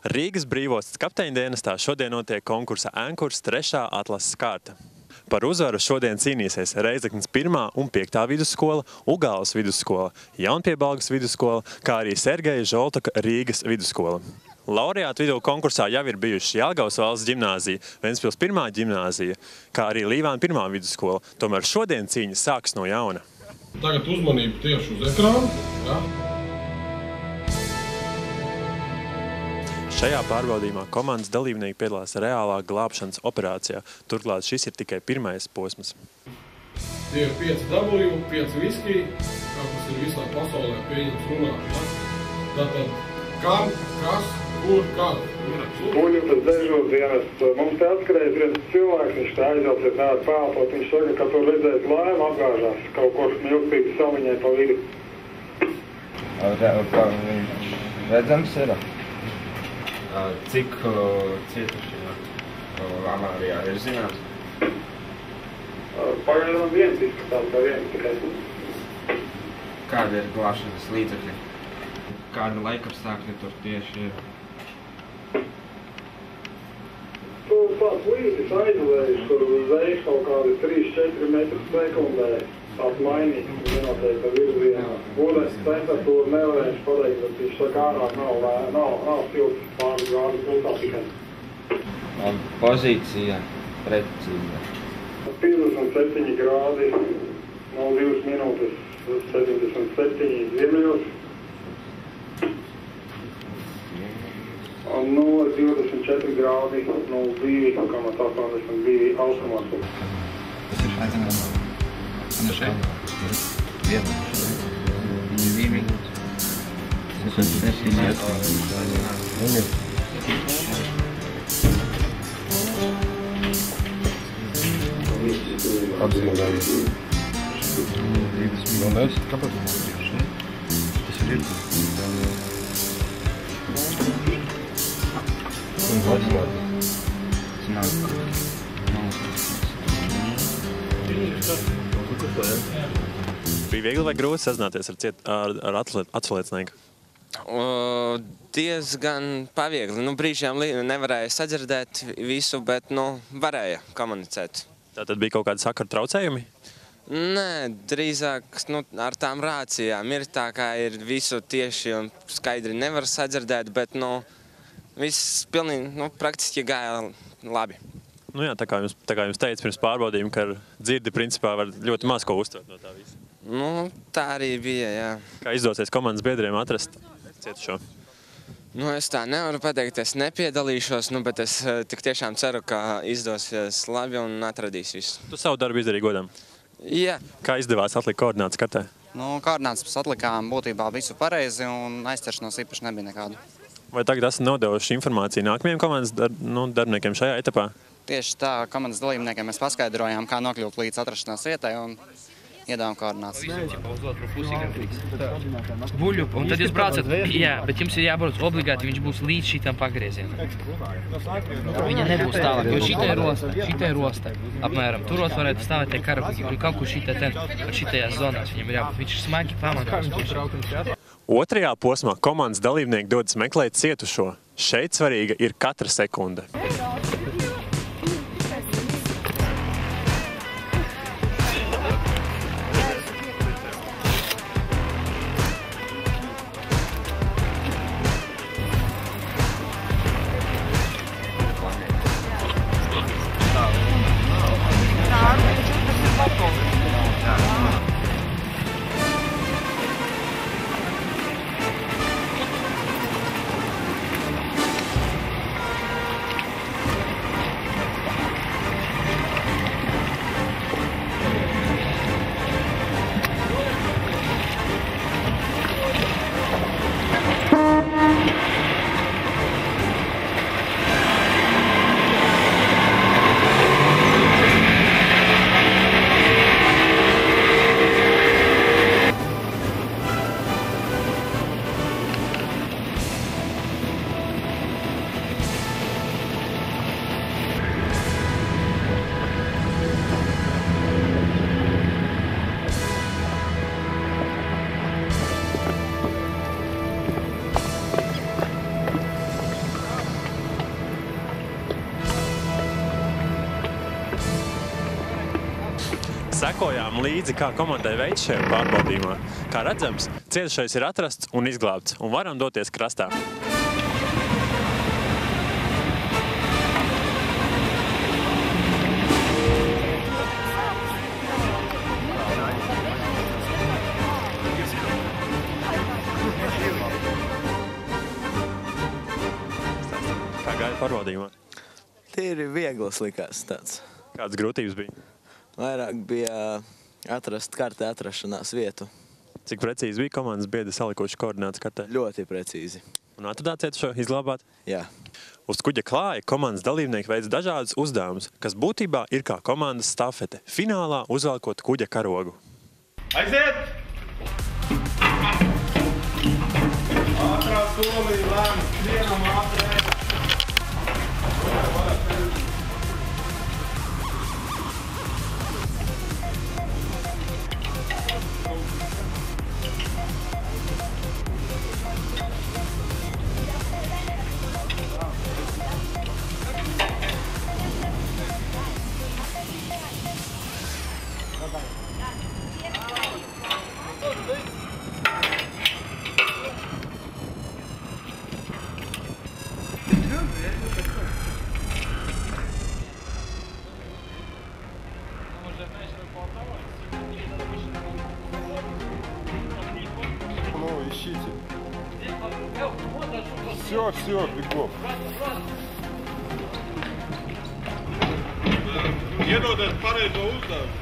Rīgas brīvostas kapteiņa dienestā šodien notiek konkursa Ēnkurs 3. atlases kārta. Par uzvaru šodien cīnīsies Reizeknes 1. un 5. vidusskola, Ugāles vidusskola, Jaunpiebalgas vidusskola, kā arī Sergeja Žoltoka Rīgas vidusskola. Laureātu vidū konkursā jau ir bijuši Jelgavas valsts ģimnāzija, Ventspils 1. ģimnāzija, kā arī Līvāna 1. vidusskola. Tomēr šodien cīņa sāks no jauna. Tagad uzmanību tieši uz ekrānu. Ja? Šajā pārbaudījumā komandas dalībnieki piedalās reālā glābšanas operācijā. Turklāt šis ir tikai pirmais posms. Tie ir 5 W, 5 viski, kā tas ir visā pasaulē pieņems runāt. Ja? Tātad, kam, kas, kur, kad. Buļļutas dežūras dienests. Mums te atskrējas viens cilvēks, viņš te aizjauciet nevar pēlpot. Viņš saka, ka tur redzēs lēmu apgāžās kaut kur milzīgi saliņai pa vidi. Redzams ir. Cik cietuši avārijā ir zināms? Pagaidām viens izskatās, kā viens tikai. Kāda ir glābšanas līdzekļi? Kāda laikapstākļi tur tieši ir? Tur tāds līdzis aizvējis, tur vējš kaut kādi 3-4 metrus sekundē. Tāds mainīgs, nenoteikta virzienā. Ūdens temperatūra nevarēšu pateikt, bet viņš saka ārā nav silts pāris grādu pultā tikai. Pozīcija precīza. 57 grādi, 02 minūtes, 77 ziemeļos. Un 0,24 grādi, 02,82 austrumos. Tas ir aizņemams. Un šeit? Viena. 2 minūtes. 7 metri. Atzīmēji. Un es? Kāpēc? Tas ir un Bija viegli vai grūti sazināties ar atsliecinieku? Diezgan paviegli. Brīžiem nevarēja sadzirdēt visu, bet varēja komunicēt. Tātad bija kaut kādi sakaru traucējumi? Nē, drīzāk ar tām rācijām ir tā, kā ir visu tieši un skaidri nevar sadzirdēt, bet viss pilnīgi praktiski gāja labi. Jā, tā kā jums teica pirms pārbaudījuma, ka dzirdi principā var ļoti maz ko uztvert no tā visa. Tā arī bija, jā. Kā izdosies komandas biedriem atrast cietušo? Es tā nevaru pateikt, es nepiedalīšos, bet es tik tiešām ceru, ka izdosies labi un atradīs visu. Tu savu darbu izdarīji godam? Jā. Kā izdevās atlikt koordinātas kartē? Koordinātas atlikām būtībā visu pareizi un aizķeršanos īpaši nebija nekādu. Vai tagad esat nodevuši informāciju nākamajiem komandas darbiniekiem šajā etapā? Tieši tā, komandas dalībniekiem mēs paskaidrojām, kā nokļūt līdz atrašanās vietai un iedāvām koordinātas. Buļļu, un tad jūs braucat, jā, bet jums ir jābrauc obligāti, viņš būs līdz šitam pagriezienam. Viņa nebūs tālāk, jo šitā ir osta, apmēram. Turot varētu stāvēt tie karakuģi, un kaut kur šitajās zonās viņam ir jābūt. Viņš ir smagi pamanās. Otrajā posmā komandas dalībnieki dodas meklēt cietušo. Šeit svarīga ir katra sekunde. Sekojām līdzi, kā komandai veids šajā pārbaudījumā. Kā redzams, cietušais ir atrasts un izglābts, un varam doties krastā. Kā gāja pārbaudījumā? Tīri viegls likās tāds. Kādas grūtības bija? Vairāk bija atrast kartē atrašanās vietu. Cik precīzi bija komandas biedri salikuši koordinātas kartē? Ļoti precīzi. Un atradāt cietušo izglābāt? Jā. Uz kuģa klāja komandas dalībnieki veic dažādus uzdevumus, kas būtībā ir kā komandas stafete, finālā uzvelkot kuģa karogu. Aiziet! Ātrā solī lēm, vienam ātrē. Ну, ищите. Все, бегом. Iedodiet pareizo uzdevumu.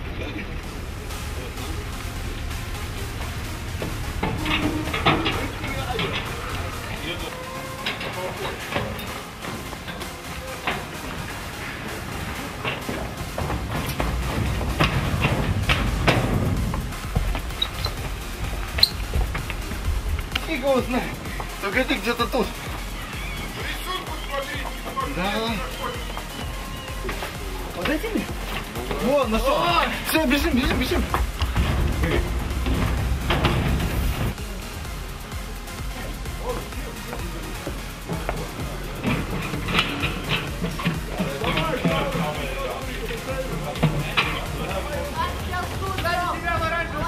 Фига его знает. Погоди, где-то тут. Да. Вот этими? Вон, нашел. Все, бежим.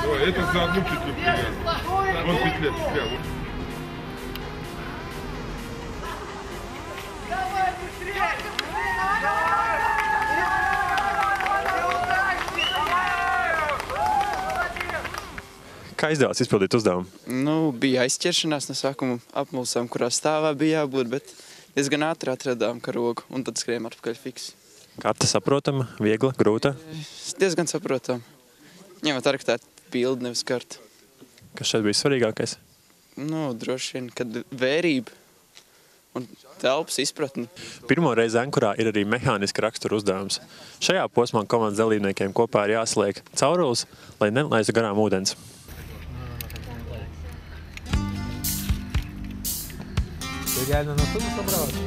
Ой, это за одну петлю примерно. Вон петля. Kā izdevās izpildīt uzdevumu? Nu, bija aizķeršanās no sākuma, apmulsām, kurā stāvā bija jābūt, bet diezgan ātri atradām karogu un tad skrējām atpakaļ fiksi. Karte saprotama, viegla, grūta? Diezgan saprotama. Ņemot arī, ka tā ir bilde, nevis karta. Kas šeit bija svarīgākais? Nu, droši vien, kad vērība un telpas izpratne. Pirmo reizi ankurā ir arī mehāniska rakstura uzdevums. Šajā posmā komandas dalībniekiem kopā ir jāsliek caurules, lai nelaistu garām ūdens. Ты реально на сумму собралась?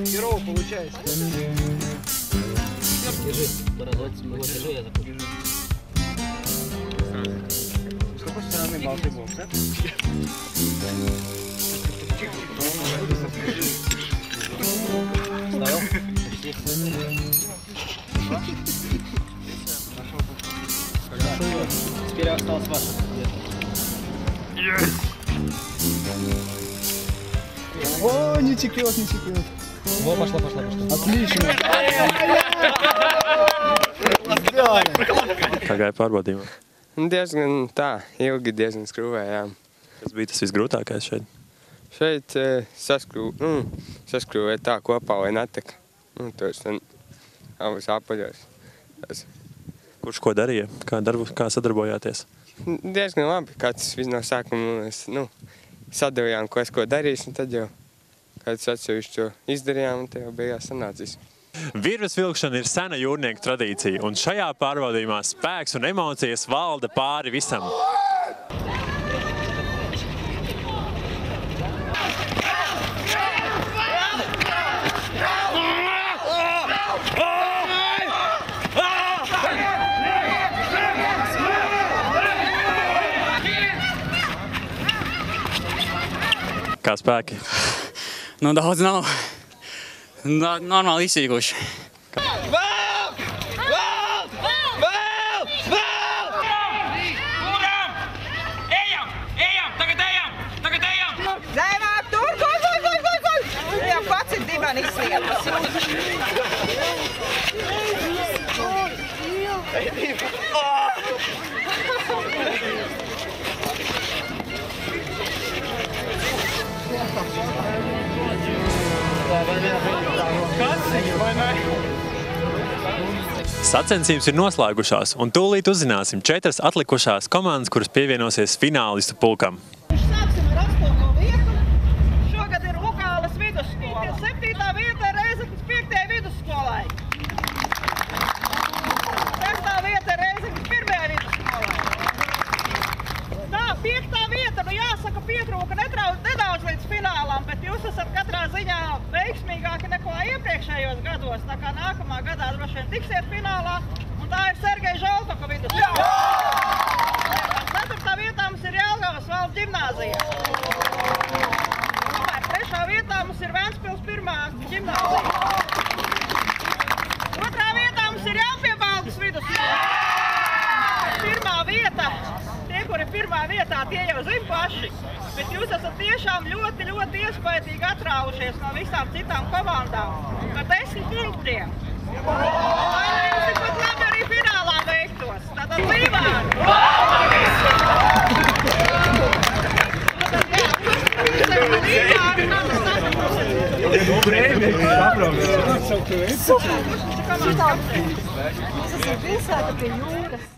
Херово получается. Держи, держи, я закрою. С какой стороны болты был, да? Ставил? Теперь осталось ваше. О, не текет. Во, пошла. Отлично. Kā gāja pārbaudījumā? Diezgan tā, ilgi diezgan skrūvējām. Kas bija tas visgrūtākais šeit? Šeit saskrūvēja tā kopā, lai netek. Tur abas apaļos. Kurš ko darīja? Kā sadarbojāties? Diezgan labi, kāds viss no sākuma mēs sadavījām, ko es ko darīšu, un tad jau kāds atsevišķi to izdarījām, un te jau beigās sanācis. Virves vilkšana ir sena jūrnieku tradīcija, un šajā pārbaudījumā spēks un emocijas valda pāri visam. Kā spēki? Nu, daudz nav. Normāli izsīkuši. Zemāk, tur, kur! Jau pats ir divan izsliepas. Sacensības ir noslēgušās, un tūlīt uzzināsim 4 atlikušās komandas, kuras pievienosies finālistu pulkam. Sāksim ar 8. vietu. Šogad ir Ugāles vidusskola. 7. vieta ir Reizeknes 5. vidusskolai. 6. vieta ir Reizeknes 1. vidusskolai. Tā, 5. vieta, nu jāsaka, pietrūka nedaudz līdz finālam, bet jūs esat katrā ziņā veiksmīgāki neko iepriekšējos gados, tā kā nākamā gadā droši vien tiksiet finālā, un tā ir Sergeja Žaltoka vidusskola. 4. vietā mums ir Jelgavas valsts ģimnāzija. 3. vietā mums ir Ventspils 1. ģimnāzija. 2. vietā mums ir Jaunpiebalgas vidusskola. 1. vieta, tie, kuri 1. vietā, tie jau zina paši, bet jūs esat tiešām ļoti iespaidīgi atrāvušies no visām citām komandām par 10 punktiem. Lai jums tikpat labi arī finālā veiktos. Tātad Līvāni! Mēs esam pilsēta pie jūras.